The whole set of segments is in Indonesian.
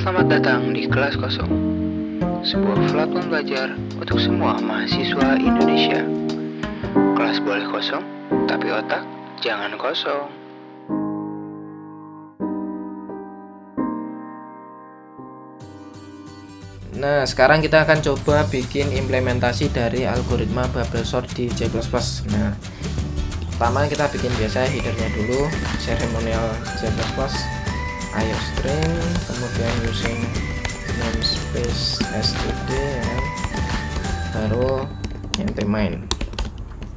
Selamat datang di Kelas Kosong, sebuah platform belajar untuk semua mahasiswa Indonesia. Kelas boleh kosong, tapi otak jangan kosong. Nah, sekarang kita akan coba bikin implementasi dari algoritma bubble sort di C++. Nah, pertama kita bikin biasa headernya dulu, ceremonial C++, iostring, kemudian using namespace std, ya kan? Baru main.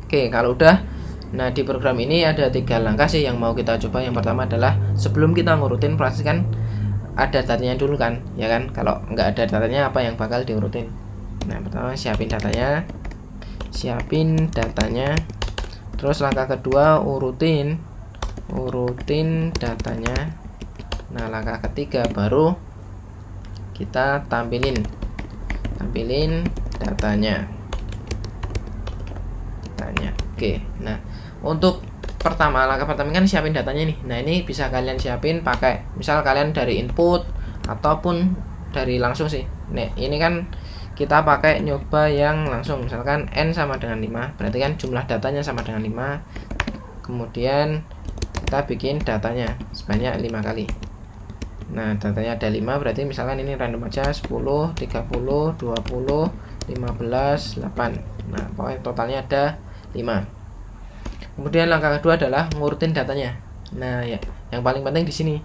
Oke, kalau udah, nah di program ini ada 3 langkah sih yang mau kita coba. Yang pertama adalah sebelum kita ngurutin, pastikan ada datanya dulu kan, ya kan? Kalau nggak ada datanya, apa yang bakal diurutin? Nah, pertama siapin datanya. Terus langkah kedua urutin datanya. Nah, langkah ketiga baru kita tampilin datanya. Oke, nah untuk langkah pertama kan siapin datanya nih. Nah, ini bisa kalian siapin pakai, misal kalian dari input ataupun dari langsung sih. Nah, ini kan kita pakai nyoba yang langsung, misalkan n sama dengan 5, berarti kan jumlah datanya sama dengan 5. Kemudian kita bikin datanya sebanyak 5 kali. Nah, datanya ada 5, berarti misalkan ini random aja, 10, 30, 20, 15, 8. Nah, pokoknya totalnya ada 5. Kemudian langkah kedua adalah ngurutin datanya. Nah, ya, yang paling penting di sini,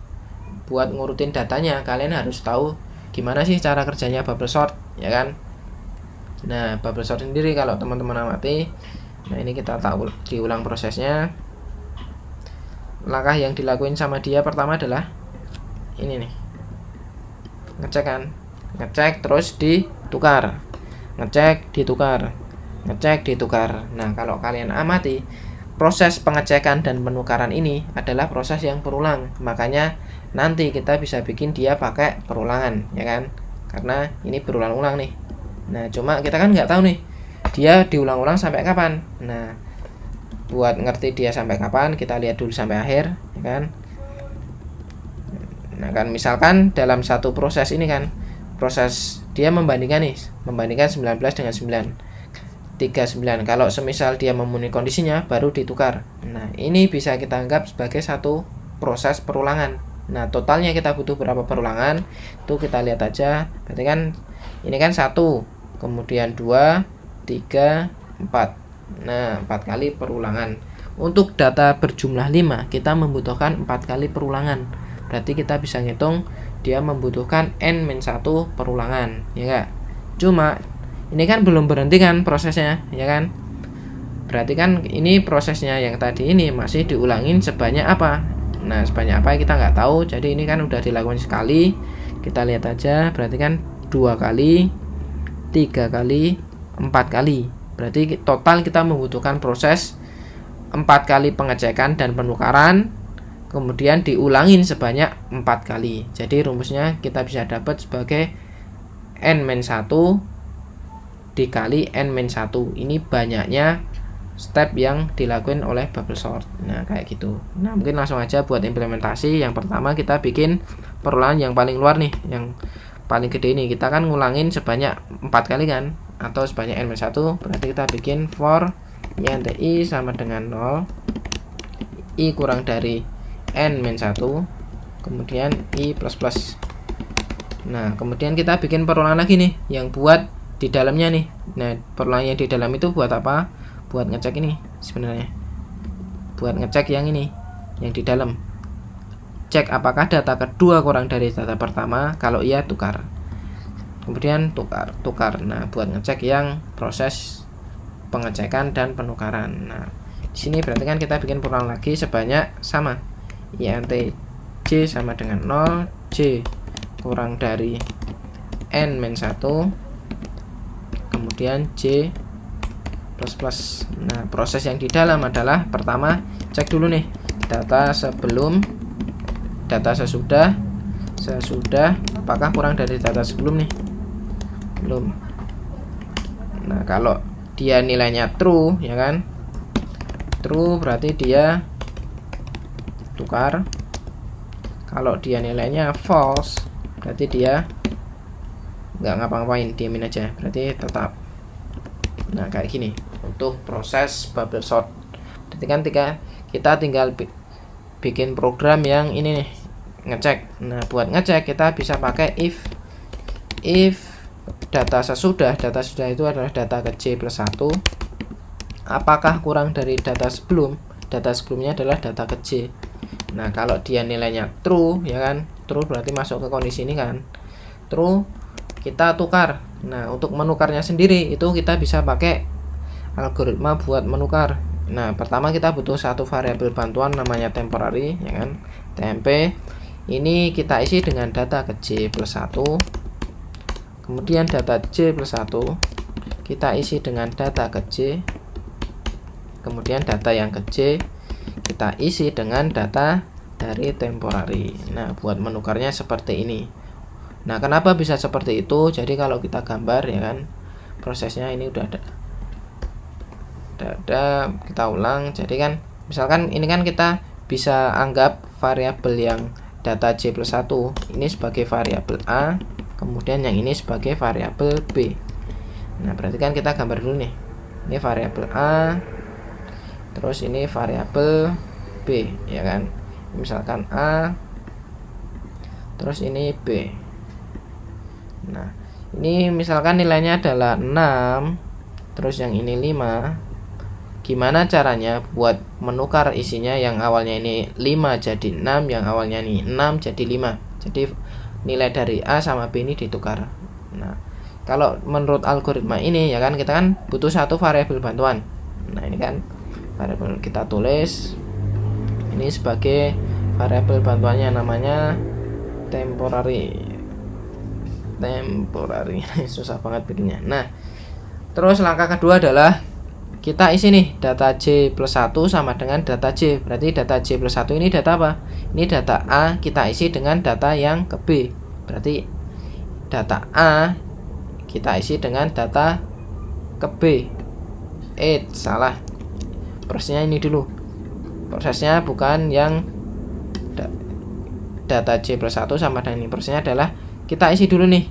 buat ngurutin datanya kalian harus tahu gimana sih cara kerjanya bubble sort, ya kan? Nah, bubble sort sendiri kalau teman-teman amati, nah ini kita tahu diulang prosesnya. Langkah yang dilakuin sama dia pertama adalah ini nih, ngecek terus ditukar, ngecek ditukar. Nah, kalau kalian amati, proses pengecekan dan penukaran ini adalah proses yang berulang. Makanya nanti kita bisa bikin dia pakai perulangan, ya kan? Karena ini berulang-ulang nih. Nah, cuma kita kan nggak tahu nih dia diulang-ulang sampai kapan. Nah, buat ngerti dia sampai kapan, kita lihat dulu sampai akhir, ya kan? Nah, kan misalkan dalam satu proses ini kan, proses dia membandingkan 19 dengan 39. Kalau semisal dia memenuhi kondisinya, baru ditukar. Nah, ini bisa kita anggap sebagai satu proses perulangan. Nah, totalnya kita butuh berapa perulangan, itu kita lihat aja. Berarti kan ini kan 1, kemudian 2, 3, 4. Nah, 4 kali perulangan. Untuk data berjumlah 5, kita membutuhkan 4 kali perulangan. Berarti kita bisa ngitung dia membutuhkan n-1 perulangan, ya enggak? Cuma ini kan belum berhenti kan prosesnya, ya kan? Berarti kan ini prosesnya yang tadi ini masih diulangin sebanyak apa? Nah, sebanyak apa kita nggak tahu. Jadi ini kan udah dilakukan sekali. Kita lihat aja, berarti kan 2 kali, 3 kali, 4 kali. Berarti total kita membutuhkan proses 4 kali pengecekan dan penukaran, kemudian diulangin sebanyak 4 kali. Jadi rumusnya kita bisa dapat sebagai n-1 dikali n-1. Ini banyaknya step yang dilakukan oleh bubble sort. Nah, kayak gitu. Nah, mungkin langsung aja buat implementasi. Yang pertama kita bikin perulangan yang paling luar nih, yang paling gede ini. Kita kan ngulangin sebanyak 4 kali kan, atau sebanyak n-1. Berarti kita bikin for i sama dengan 0, i kurang dari n-1, kemudian i plus. Nah, kemudian kita bikin perulangan lagi nih, yang buat di dalamnya nih. Nah, perulangan yang di dalam itu buat apa? Buat ngecek ini sebenarnya. Buat ngecek yang ini, yang di dalam. Cek apakah data kedua kurang dari data pertama. Kalau iya, tukar. Kemudian tukar. Nah, buat ngecek yang proses pengecekan dan penukaran. Nah, di sini berarti kan kita bikin perulangan lagi sebanyak sama. int j sama dengan 0, j kurang dari n-1, kemudian j plus. Nah, proses yang di dalam adalah pertama cek dulu nih data sebelum, data sesudah apakah kurang dari data sebelum nih. Belum. Nah, kalau dia nilainya true, ya kan, true berarti dia tukar. Kalau dia nilainya false, berarti dia nggak ngapa-ngapain, diamin aja, berarti tetap. Nah kayak gini untuk proses bubble sort. Berarti kan kita tinggal bikin program yang ini nih, ngecek. Nah buat ngecek kita bisa pakai if data sesudah itu adalah data ke J plus 1, apakah kurang dari data sebelumnya adalah data ke J. Nah kalau dia nilainya true ya kan, true berarti masuk ke kondisi ini kan, true, kita tukar. Nah untuk menukarnya sendiri itu kita bisa pakai algoritma buat menukar. Nah pertama kita butuh satu variabel bantuan namanya temporary ya kan, temp. Ini kita isi dengan data ke J plus 1, kemudian data J plus 1 kita isi dengan data ke J, kemudian data yang ke J kita isi dengan data dari temporary. Nah buat menukarnya seperti ini. Nah kenapa bisa seperti itu? Jadi kalau kita gambar ya kan, prosesnya ini udah ada, kita ulang. Jadi kan misalkan ini kan kita bisa anggap variabel yang data J plus 1 ini sebagai variabel A, kemudian yang ini sebagai variabel B. Nah berarti kan kita gambar dulu nih, ini variabel A, terus ini variabel B ya kan, misalkan A, terus ini B. Nah ini misalkan nilainya adalah 6, terus yang ini 5. Gimana caranya buat menukar isinya, yang awalnya ini 5 jadi 6, yang awalnya ini 6 jadi 5. Jadi nilai dari A sama B ini ditukar. Nah kalau menurut algoritma ini ya kan, kita kan butuh satu variabel bantuan. Nah ini kan variabel, kita tulis ini sebagai variabel bantuannya namanya temporary. Susah banget bikinnya. Nah terus langkah kedua adalah kita isi nih data J plus 1 sama dengan data J. Berarti data J plus 1 ini data apa? Ini data A, kita isi dengan data yang ke B. Berarti data A kita isi dengan data ke B. Salah. Prosesnya ini dulu. Prosesnya bukan yang data J plus 1 sama dengan ini. Prosesnya adalah kita isi dulu nih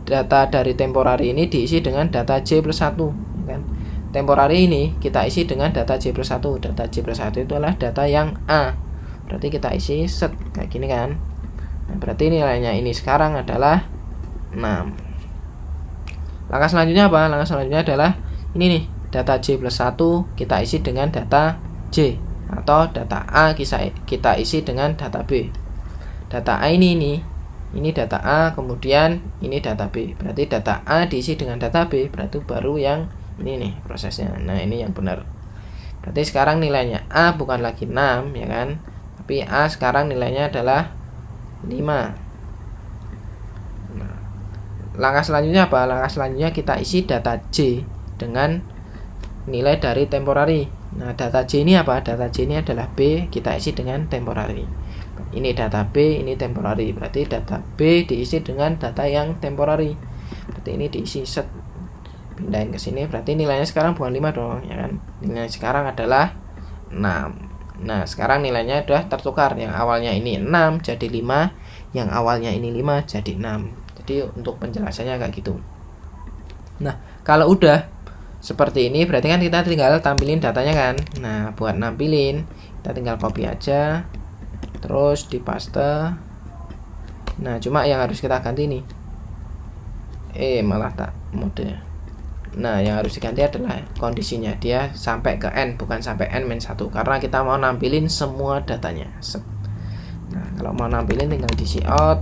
data dari temporary ini diisi dengan data J plus 1 kan. Temporary ini kita isi dengan data J plus 1. Data J plus 1 itu adalah data yang A. Berarti kita isi set kayak gini kan. Nah, berarti nilainya ini sekarang adalah 6. Langkah selanjutnya apa? Langkah selanjutnya adalah ini nih, data J plus 1 kita isi dengan data J, atau data A kita isi dengan data B. Data A ini data A, kemudian ini data B. Berarti data A diisi dengan data B, berarti baru yang ini nih prosesnya. Nah ini yang benar. Berarti sekarang nilainya A bukan lagi 6 ya kan, tapi A sekarang nilainya adalah 5. Nah, langkah selanjutnya apa? Langkah selanjutnya kita isi data J dengan nilai dari temporary. Nah data J ini apa? Data J ini adalah B, kita isi dengan temporary. Ini data B, ini temporary. Berarti data B diisi dengan data yang temporary. Berarti ini diisi set, pindahin ke sini. Berarti nilainya sekarang bukan 5 dong ya kan. Nilainya sekarang adalah 6. Nah sekarang nilainya sudah tertukar. Yang awalnya ini 6 jadi 5, yang awalnya ini 5 jadi 6. Jadi untuk penjelasannya kayak gitu. Nah kalau udah seperti ini berarti kan kita tinggal tampilin datanya kan. Nah buat nampilin kita tinggal copy aja, terus di paste. Nah cuma yang harus kita ganti nih, malah tak mode. Nah yang harus diganti adalah kondisinya, dia sampai ke N bukan sampai N-1, karena kita mau nampilin semua datanya. Nah kalau mau nampilin tinggal di cout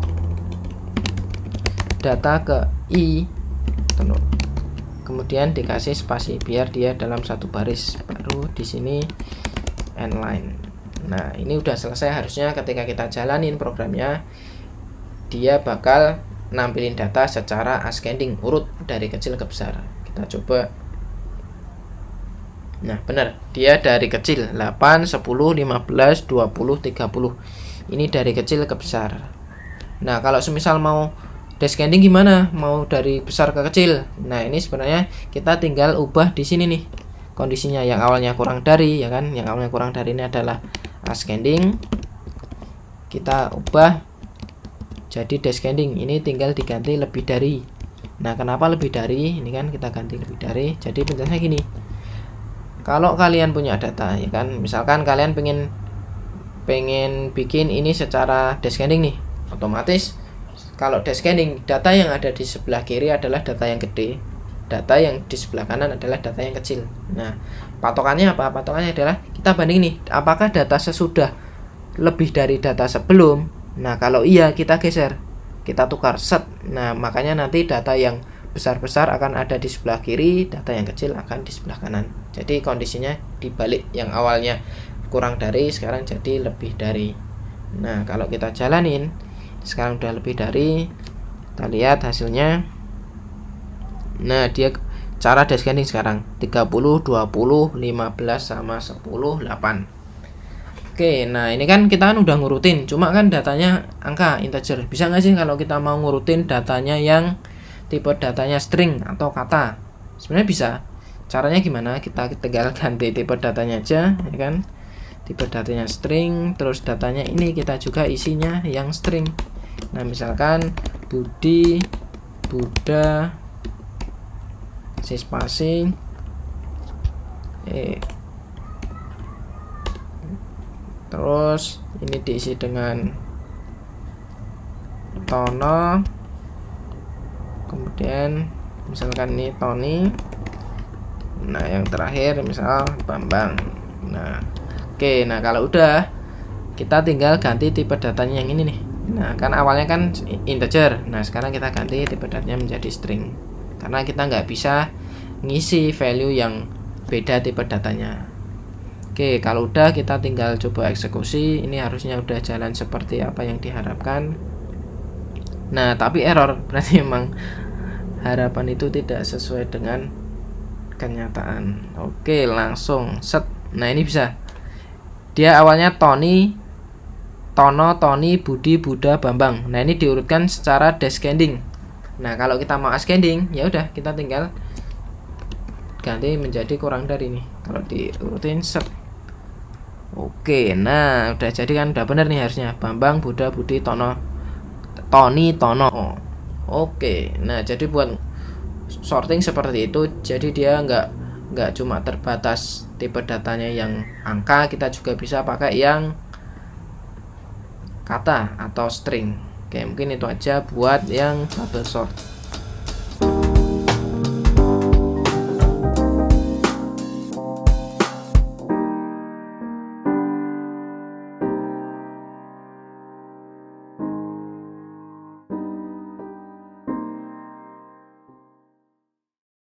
data ke I, kemudian dikasih spasi biar dia dalam satu baris, baru di sini N line. Nah ini udah selesai. Harusnya ketika kita jalanin programnya dia bakal nampilin data secara ascending, urut dari kecil ke besar. Kita coba. Nah benar, dia dari kecil 8, 10, 15, 20, 30. Ini dari kecil ke besar. Nah kalau semisal mau descending gimana? Mau dari besar ke kecil. Nah ini sebenarnya kita tinggal ubah di sini nih kondisinya. Yang awalnya kurang dari ya kan, yang awalnya kurang dari ini adalah ascending. Kita ubah jadi descending, ini tinggal diganti lebih dari. Nah, kenapa lebih dari? Ini kan kita ganti lebih dari. Jadi penjelasannya gini. Kalau kalian punya data ya kan, misalkan kalian pengen bikin ini secara descending nih, otomatis kalau descending, data yang ada di sebelah kiri adalah data yang gede, data yang di sebelah kanan adalah data yang kecil. Nah, patokannya apa? Patokannya adalah kita banding nih, apakah data sesudah lebih dari data sebelum. Nah, kalau iya kita geser, kita tukar set. Nah, makanya nanti data yang besar-besar akan ada di sebelah kiri, data yang kecil akan di sebelah kanan. Jadi kondisinya dibalik, yang awalnya kurang dari sekarang jadi lebih dari. Nah, kalau kita jalanin sekarang udah lebih dari, kita lihat hasilnya. Nah, dia cara descending sekarang 30, 20, 15 sama 10, 8. Oke, nah ini kan kita kan udah ngurutin, cuma kan datanya angka integer. Bisa nggak sih kalau kita mau ngurutin datanya yang tipe datanya string atau kata? Sebenarnya bisa. Caranya gimana? Kita tinggal ganti tipe datanya aja, ya kan? Tipe datanya string, terus datanya ini kita juga isinya yang string. Nah, misalkan Budi, Buddha, spacing, terus ini diisi dengan Tono, kemudian misalkan ini Tony, nah yang terakhir misal Bambang. Nah, oke, nah kalau udah kita tinggal ganti tipe datanya yang ini nih. Nah, kan awalnya kan integer, nah sekarang kita ganti tipe datanya menjadi string, karena kita nggak bisa ngisi value yang beda tipe datanya. Oke, kalau udah kita tinggal coba eksekusi. Ini harusnya udah jalan seperti apa yang diharapkan. Nah, tapi error, berarti memang harapan itu tidak sesuai dengan kenyataan. Oke, langsung set. Nah, ini bisa. Dia awalnya Tony, Tono, Tony, Budi, Buddha, Bambang. Nah, ini diurutkan secara descending. Nah, kalau kita mau ascending, ya udah kita tinggal ganti menjadi kurang dari ini. Kalau diurutin set. Oke, nah udah jadi kan, udah bener nih harusnya Bambang, Buddha, Budi, Tono, Tony, Tono. Oke, nah jadi buat sorting seperti itu. Jadi dia nggak cuma terbatas tipe datanya yang angka, kita juga bisa pakai yang kata atau string. Oke, mungkin itu aja buat yang bubble sort.